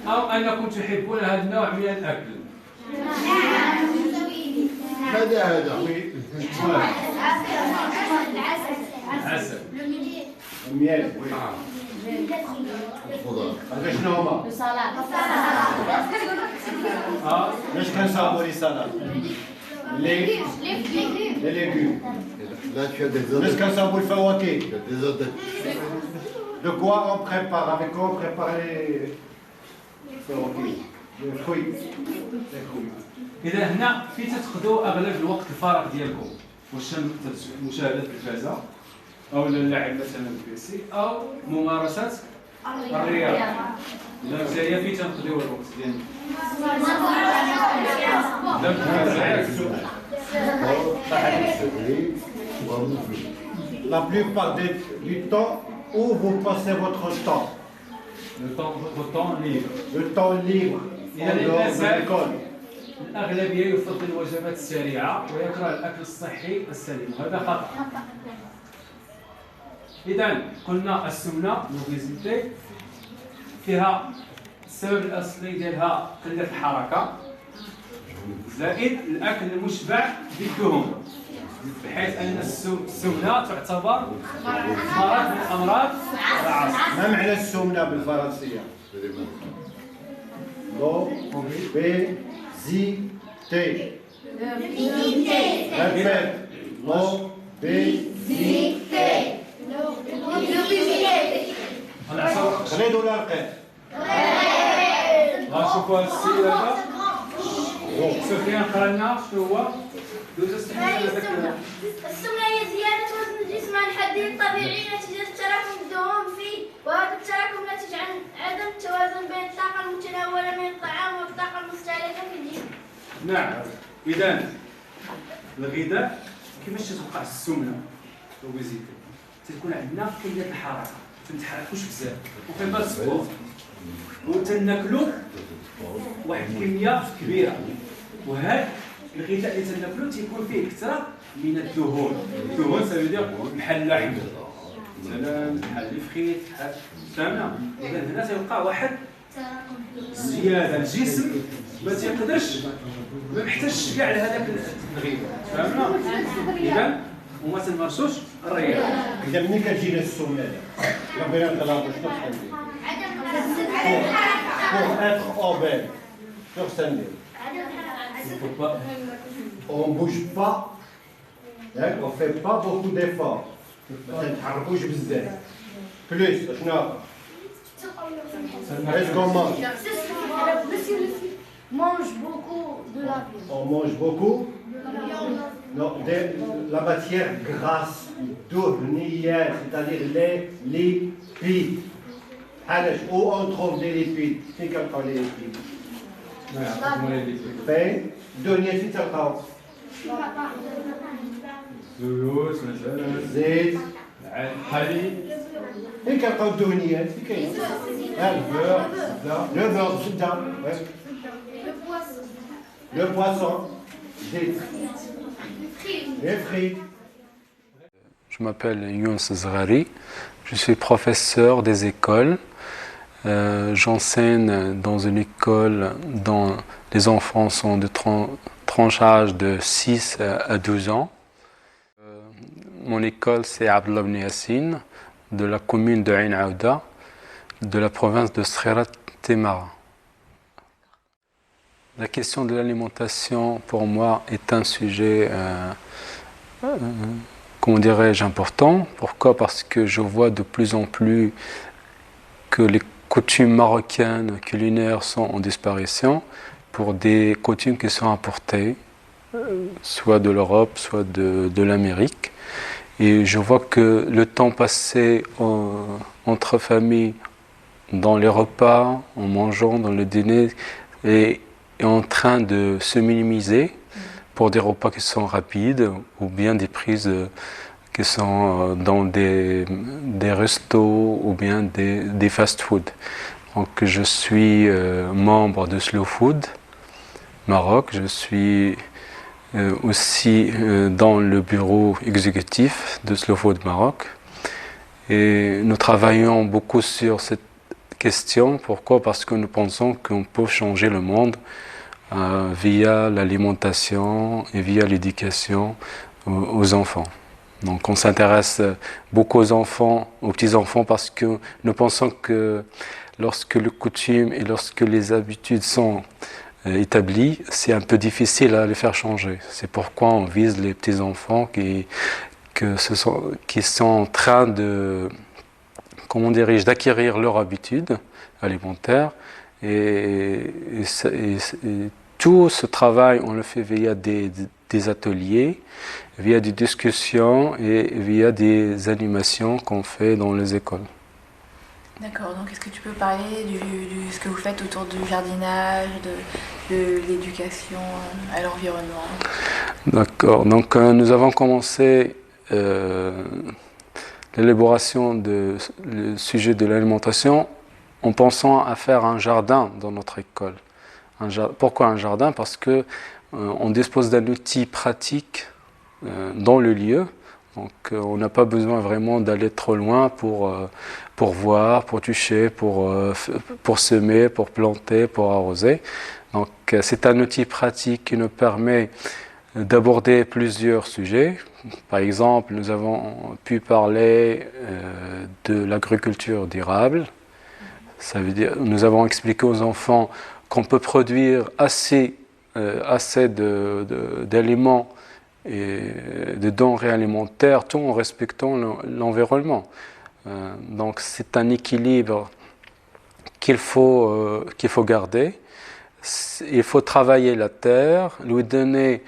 أو أنكم تحبون هذا النوع من الأكل. هذا العسل. الميل. هذا شنو هما؟ باش كنصاوبوا لي سالاد؟ لي légumes. Là, tu as des باش autres. كنصاوبوا الفواكه. Tu as des autres. De quoi on prépare? Avec quoi on prépare les fواكه? Les fruits. Les fruits. إذا هنا في تاخذوا أغلب الوقت الفراغ ديالكم، واش مشاهدة التلفازة أو اللعب مثلا البيسي أو ممارسة الرياضة. إذا مزيان في تنقضيو الوقت ديالنا. La plupart du temps, où vous passez votre temps? votre temps libre. Le temps libre إذا en dehors de الإنسان l'école. الأغلبية يفضل الوجبات السريعة ويكره الأكل الصحي السليم، وهذا خطأ. إذا قلنا السمنة لوبيزيتي فيها السبب الأصلي ديالها قلة الحركة زائد الأكل المشبع بالدهون، بحيث أن السمنة تعتبر مرض من أمراض العصر. ما معنى السمنة بالفرنسية؟ L'obésité. Répète. L'obésité. غريدوا الأرقام. غنشوفوا هاد السيد هذا. سفيان قرا لنا شنو هو؟ دوز السمنة هي زيادة وزن الجسم عن حده الطبيعي نتيجة تراكم الدهون فيه، وهذا التراكم ناتج عن عدم التوازن بين الطاقة المتناولة من الطعام والطاقة المستهلكة في الجسم. نعم. إذا الغذاء كيفاش تتوقع السمنة لوبيزيتي؟ تكون عندنا قلة الحركة، ما تنتحركوش بزاف، وفي بالك السبور، وتناكلو واحد الكمية كبيرة، وهذا الغذاء اللي تناكلو تيكون فيه كثرة من الدهون. الدهون سيدير بحال اللحم مثلا، بحال الفخيت، بحال فهمنا. إذا هنا تيوقع واحد زيادة، الجسم ما تيقدرش، ما محتاجش كاع لهذاك الغذاء، فهمنا. إذا وما تنمارسوش الرياضة. إذا ملي كتجينا السمنة لا بغينا نغلطوا شنو خصنا ندير؟ Pour être obèse, شنو خصنا ندير؟ On ne bouge pas, hein, on ne fait pas beaucoup d'efforts. ما تنتحركوش بزاف. Plus, شنو؟ Qu'est-ce qu'on mange? Mange beaucoup de la viande. On mange beaucoup? Non, la matière grasse, دهنيات, c'est-à-dire les lipides. علاش où on trouve des lipides؟ فين كنلقاو les lipides؟ فين؟ الدهنيات فين تلقاو؟ زيوت مثلا، زيت. الحليب. فين كنلقاو الدهنيات؟ فين كاين؟ البور، le beurre, الزبدة. Le poisson. Des les frites. Je m'appelle Younes Zghari, je suis professeur des écoles. J'enseigne dans une école dont les enfants sont de tranche d'âge de 6 à 12 ans. Mon école, c'est Abdallah Ben Yassine, de la commune de Ain Aouda, de la province de Srerat Temara. La question de l'alimentation, pour moi, est un sujet, comment dirais-je, important. Pourquoi? Parce que je vois de plus en plus que les coutumes marocaines culinaires sont en disparition pour des coutumes qui sont importées, soit de l'Europe, soit de l'Amérique. Et je vois que le temps passé entre familles, dans les repas, en mangeant, dans le dîner, est en train de se minimiser pour des repas qui sont rapides ou bien des prises qui sont dans des restos ou bien des fast-food. Donc je suis membre de Slow Food Maroc, je suis aussi dans le bureau exécutif de Slow Food Maroc. Et nous travaillons beaucoup sur cette question. Pourquoi? Parce que nous pensons qu'on peut changer le monde via l'alimentation et via l'éducation aux enfants. Donc on s'intéresse beaucoup aux enfants, aux petits-enfants, parce que nous pensons que lorsque les coutumes et lorsque les habitudes sont établies, c'est un peu difficile à les faire changer. C'est pourquoi on vise les petits-enfants qui sont en train de, d'acquérir leur habitude alimentaire. Et tout ce travail, on le fait via des ateliers, via des discussions et via des animations qu'on fait dans les écoles. D'accord, donc est-ce que tu peux parler de ce que vous faites autour du jardinage, de l'éducation à l'environnement? D'accord, donc nous avons commencé l'élaboration du sujet de l'alimentation en pensant à faire un jardin dans notre école. Pourquoi un jardin? Parce que on dispose d'un outil pratique dans le lieu, donc on n'a pas besoin vraiment d'aller trop loin pour voir, pour toucher, pour semer, pour planter, pour arroser. Donc c'est un outil pratique qui nous permet d'aborder plusieurs sujets. Par exemple, nous avons pu parler de l'agriculture durable. Ça veut dire, nous avons expliqué aux enfants qu'on peut produire assez d'aliments et de denrées alimentaires tout en respectant l'environnement. Donc c'est un équilibre qu'il faut garder. Il faut travailler la terre, lui donner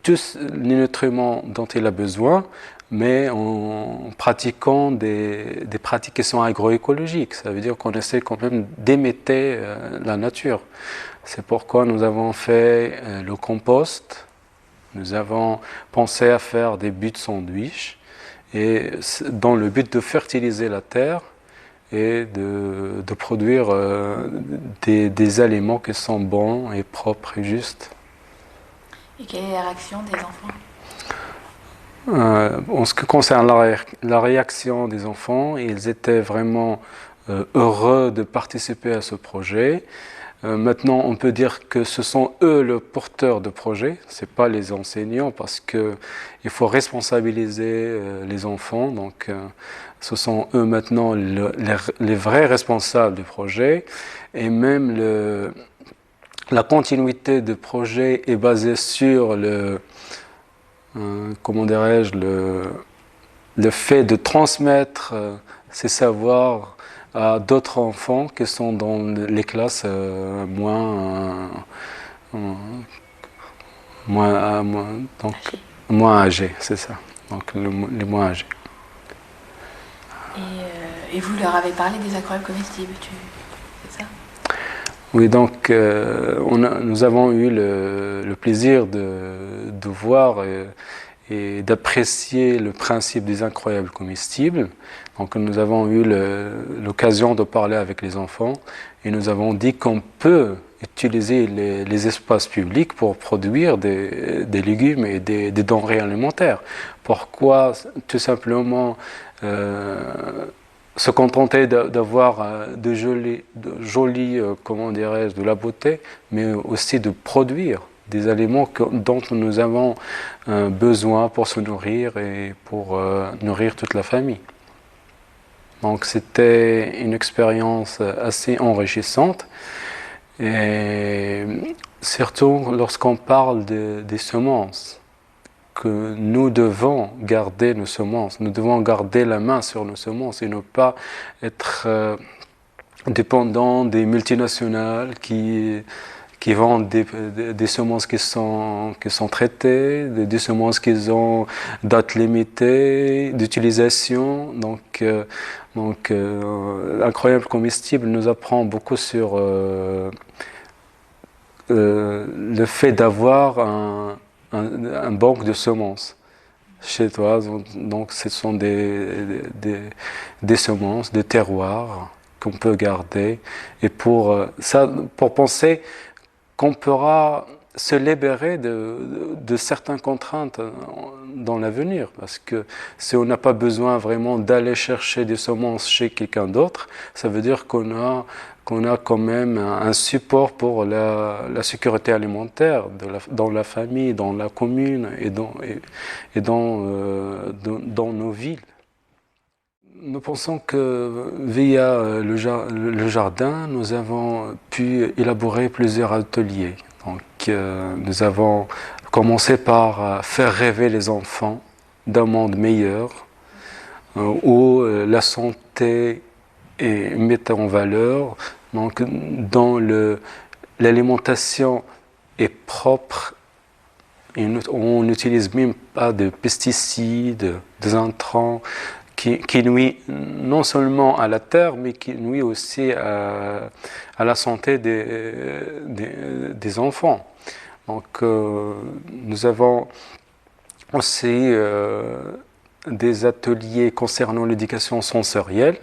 tous les nutriments dont il a besoin, mais en pratiquant des pratiques qui sont agroécologiques. Ça veut dire qu'on essaie quand même d'imiter la nature. C'est pourquoi nous avons fait le compost, nous avons pensé à faire des buts sandwich, et dans le but de fertiliser la terre et de produire des aliments qui sont bons et propres et justes. Et quelle est la réaction des enfants? En ce qui concerne la réaction des enfants, ils étaient vraiment heureux de participer à ce projet. Maintenant, on peut dire que ce sont eux le porteur de projet, ce n'est pas les enseignants, parce qu'il faut responsabiliser les enfants. Donc, ce sont eux maintenant les vrais responsables du projet. Et même la continuité du projet est basée sur le fait de transmettre ces savoirs à d'autres enfants qui sont dans les classes moins âgées, c'est ça, donc les moins âgés. Et vous leur avez parlé des incroyables comestibles, c'est ça? Oui, donc nous avons eu le plaisir de voir et d'apprécier le principe des incroyables comestibles. Donc nous avons eu l'occasion de parler avec les enfants et nous avons dit qu'on peut utiliser les espaces publics pour produire des légumes et des denrées alimentaires. Pourquoi tout simplement se contenter d'avoir de jolis de la beauté, mais aussi de produire des aliments dont nous avons besoin pour se nourrir et pour nourrir toute la famille. Donc c'était une expérience assez enrichissante, et surtout lorsqu'on parle des semences, que nous devons garder nos semences, nous devons garder la main sur nos semences et ne pas être dépendants des multinationales qui vendent des semences qui sont traitées, des semences qui ont date limitée d'utilisation. Donc Incroyable Comestible nous apprend beaucoup sur le fait d'avoir un banque de semences chez toi. Donc ce sont des semences, des terroirs qu'on peut garder, et pour penser qu'on pourra se libérer de certaines contraintes dans l'avenir. Parce que si on n'a pas besoin vraiment d'aller chercher des semences chez quelqu'un d'autre, ça veut dire qu'on a quand même un support pour la sécurité alimentaire dans la famille, dans la commune et dans nos villes. Nous pensons que via le jardin, nous avons pu élaborer plusieurs ateliers. Donc, nous avons commencé par faire rêver les enfants d'un monde meilleur, où la santé est mise en valeur, donc dont l'alimentation est propre. Et on n'utilise même pas de pesticides, des intrants, qui nuit non seulement à la terre, mais qui nuit aussi à la santé des enfants. Donc, nous avons aussi des ateliers concernant l'éducation sensorielle.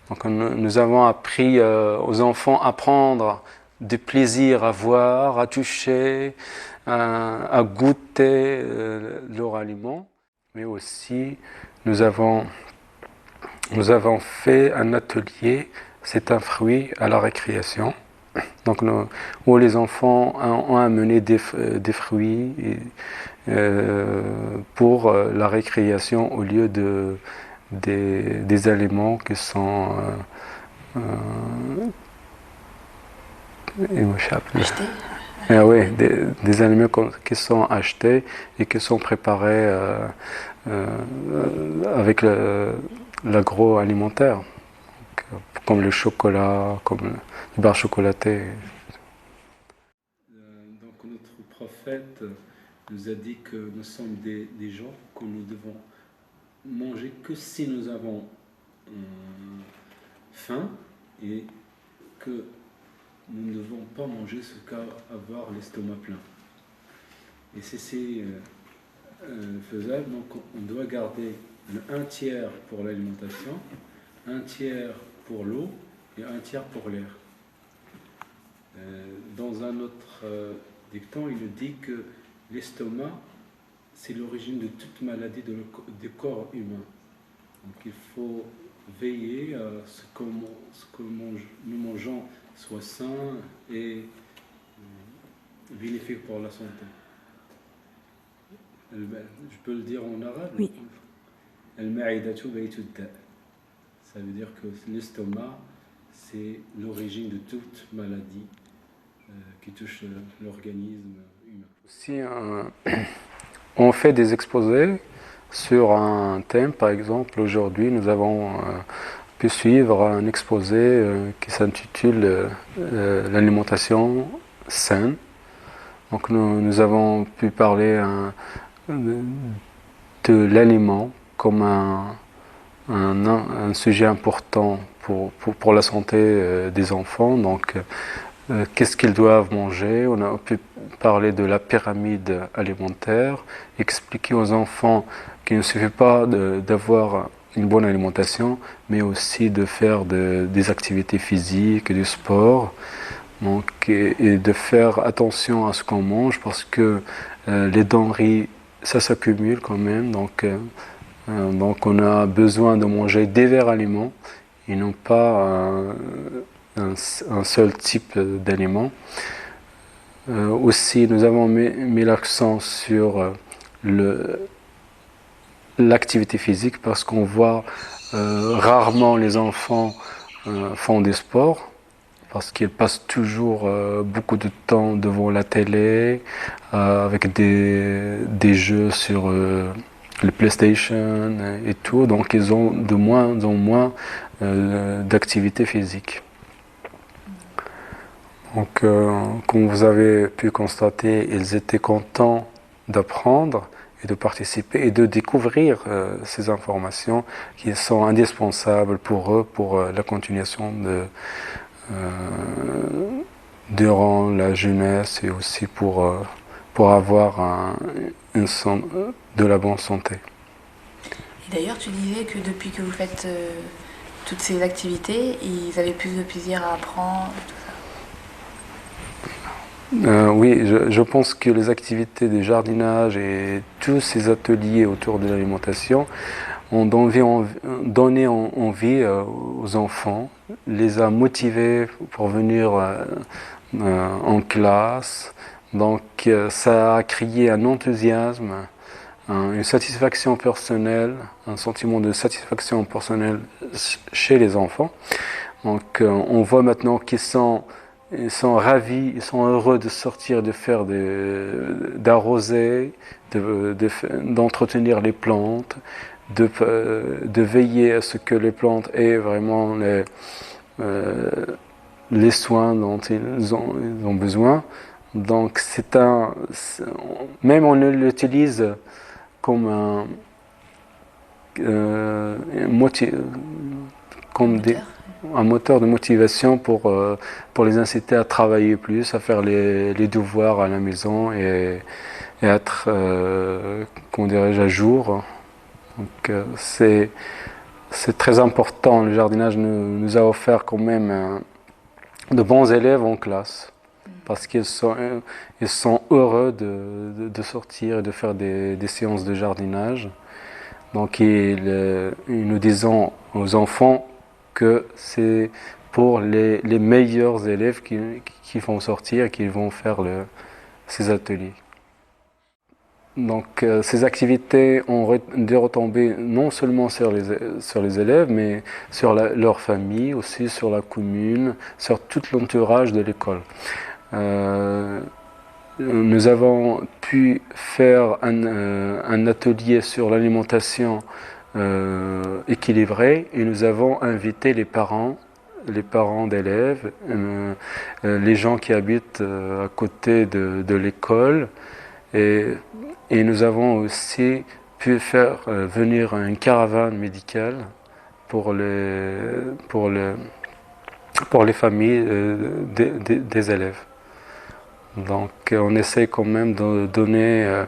Donc, nous avons appris aux enfants à prendre du plaisir à voir, à toucher, à goûter leur aliment, mais aussi nous avons fait un atelier, c'est un fruit à la récréation, donc où les enfants ont amené des fruits pour la récréation au lieu des aliments qui sont Acheter. Oui, des aliments qui sont achetés et qui sont préparés avec l'agroalimentaire, comme le chocolat, comme les barres chocolatées. Donc notre prophète nous a dit que nous sommes des gens que nous devons manger que si nous avons faim et que nous ne devons pas manger ce qu'à avoir l'estomac plein. Et c'est faisable, donc on doit garder un tiers pour l'alimentation, un tiers pour l'eau et un tiers pour l'air. Dans un autre dicton, il nous dit que l'estomac, c'est l'origine de toute maladie du corps humain. Donc il faut veiller à ce que nous mangeons soit sain et bénéfique pour la santé. Je peux le dire en arabe? Oui. Ça veut dire que l'estomac, c'est l'origine de toute maladie qui touche l'organisme humain. Si on fait des exposés sur un thème, par exemple, aujourd'hui, nous avons pu suivre un exposé qui s'intitule l'alimentation saine. Donc nous avons pu parler de l'aliment comme un sujet important pour la santé des enfants. Donc qu'est-ce qu'ils doivent manger? On a pu parler de la pyramide alimentaire, expliquer aux enfants qu'il ne suffit pas d'avoir une bonne alimentation, mais aussi de faire des activités physiques, du sport, donc, et de faire attention à ce qu'on mange parce que les denrées, ça s'accumule quand même, donc on a besoin de manger divers aliments et non pas un seul type d'aliments. Aussi, nous avons mis l'accent sur l'activité physique parce qu'on voit rarement les enfants font des sports parce qu'ils passent toujours beaucoup de temps devant la télé avec des jeux sur le PlayStation et tout, donc ils ont de moins en moins d'activité physique. Donc comme vous avez pu constater, ils étaient contents d'apprendre et de participer et de découvrir ces informations qui sont indispensables pour eux, pour la continuation durant la jeunesse et aussi pour avoir de la bonne santé. Et d'ailleurs, tu disais que depuis que vous faites toutes ces activités, ils avaient plus de plaisir à apprendre, tout ça. Oui, je pense que les activités de jardinage et tous ces ateliers autour de l'alimentation ont donné envie aux enfants, les a motivés pour venir en classe. Donc ça a créé un enthousiasme, une satisfaction personnelle, un sentiment de satisfaction personnelle chez les enfants. Donc on voit maintenant qu'ils sont ravis, ils sont heureux de sortir, de faire d'arroser, d'entretenir les plantes, de veiller à ce que les plantes aient vraiment les soins dont ils ont besoin. Donc même on l'utilise comme un moteur de motivation pour les inciter à travailler plus, à faire les devoirs à la maison et être, comment dirais-je, à jour. Donc c'est très important. Le jardinage nous a offert quand même de bons élèves en classe, parce qu'ils sont heureux de sortir et de faire des séances de jardinage. Donc nous disons aux enfants que c'est pour les meilleurs élèves qui vont sortir et qui vont faire ces ateliers. Donc ces activités ont des retombées non seulement sur les élèves, mais sur leur famille, aussi sur la commune, sur tout l'entourage de l'école. Nous avons pu faire un atelier sur l'alimentation équilibrée et nous avons invité les parents d'élèves, les gens qui habitent à côté de l'école, et nous avons aussi pu faire venir une caravane médicale pour les familles des élèves. Donc on essaie quand même de donner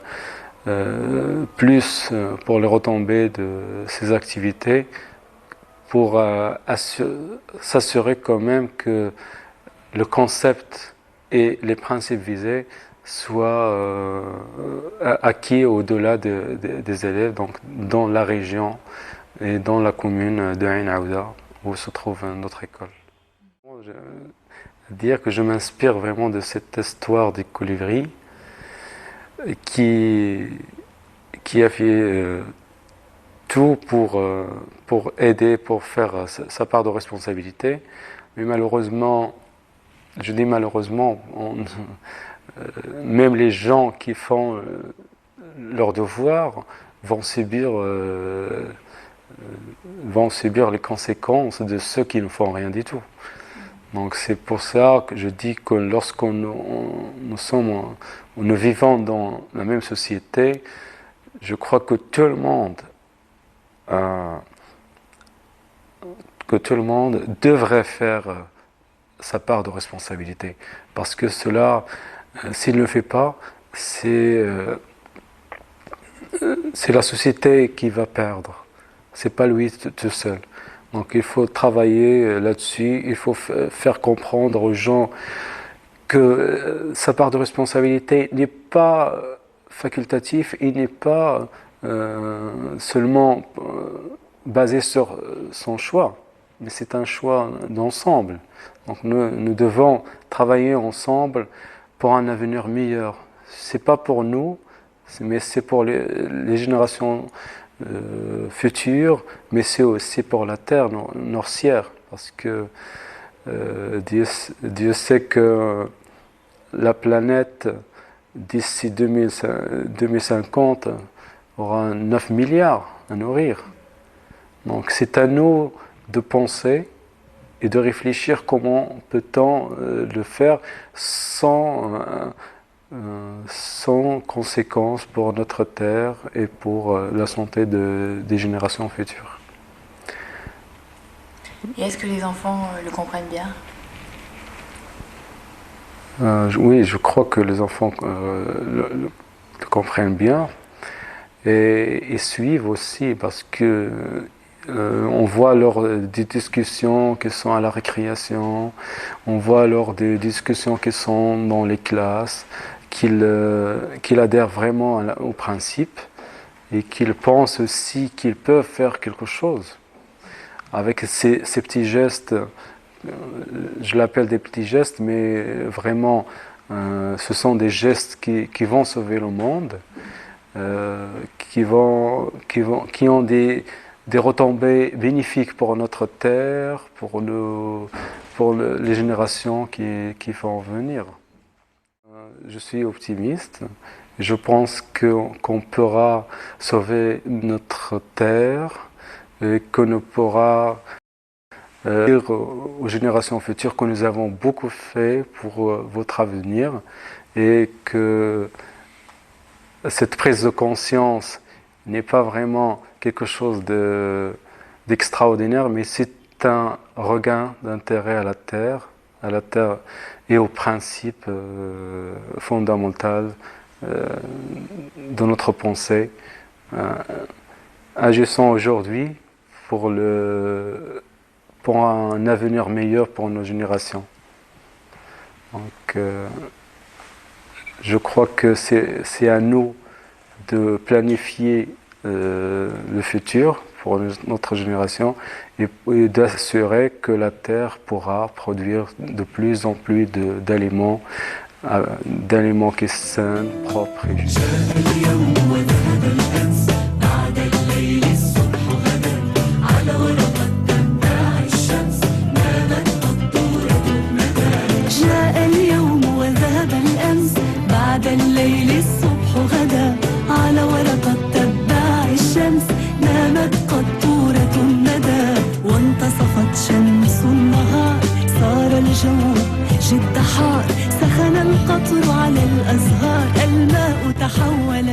plus pour les retombées de ces activités, pour s'assurer quand même que le concept et les principes visés soient acquis au-delà des élèves, donc dans la région et dans la commune de Ain Aouda où se trouve notre école. Dire que je m'inspire vraiment de cette histoire des colibris qui a fait tout pour aider, pour faire sa part de responsabilité. Mais malheureusement, je dis malheureusement, même les gens qui font leur devoir vont subir les conséquences de ceux qui ne font rien du tout. Donc c'est pour ça que je dis que lorsque nous vivons dans la même société, je crois que tout le monde devrait faire sa part de responsabilité. Parce que cela, s'il ne le fait pas, c'est la société qui va perdre. C'est pas lui tout seul. Donc il faut travailler là-dessus, il faut faire comprendre aux gens que sa part de responsabilité n'est pas facultative, il n'est pas seulement basé sur son choix, mais c'est un choix d'ensemble. Donc nous devons travailler ensemble pour un avenir meilleur. C'est pas pour nous, mais c'est pour les générations futures, mais c'est aussi pour la terre nourricière, parce que Dieu sait que la planète d'ici 2050 aura 9 milliards à nourrir. Donc c'est à nous de penser et de réfléchir comment peut-on le faire sans conséquences pour notre terre et pour la santé des générations futures. Et est-ce que les enfants le comprennent bien ? Oui, je crois que les enfants le comprennent bien et suivent aussi, parce que on voit lors des discussions qui sont à la récréation, on voit lors des discussions qui sont dans les classes, qu'ils adhèrent vraiment au principe et qu'ils pensent aussi qu'ils peuvent faire quelque chose. Avec ces petits gestes, je l'appelle des petits gestes, mais vraiment, ce sont des gestes qui vont sauver le monde, qui ont des retombées bénéfiques pour notre terre, pour les générations qui vont venir. Je suis optimiste. Je pense qu'on pourra sauver notre terre et qu'on pourra dire aux générations futures que nous avons beaucoup fait pour votre avenir et que cette prise de conscience n'est pas vraiment quelque chose d'extraordinaire, mais c'est un regain d'intérêt à la terre et aux principes fondamentaux de notre pensée, agissant aujourd'hui pour un avenir meilleur pour nos générations. Donc, je crois que c'est à nous de planifier le futur pour notre génération et d'assurer que la Terre pourra produire de plus en plus d'aliments qui sont sains, propres et justes. بعد الليل الصبح غدا على ورقة تتبع الشمس نامت قطورة الندى وانتصفت شمس النهار صار الجو جد حار سخن القطر على الأزهار الماء تحول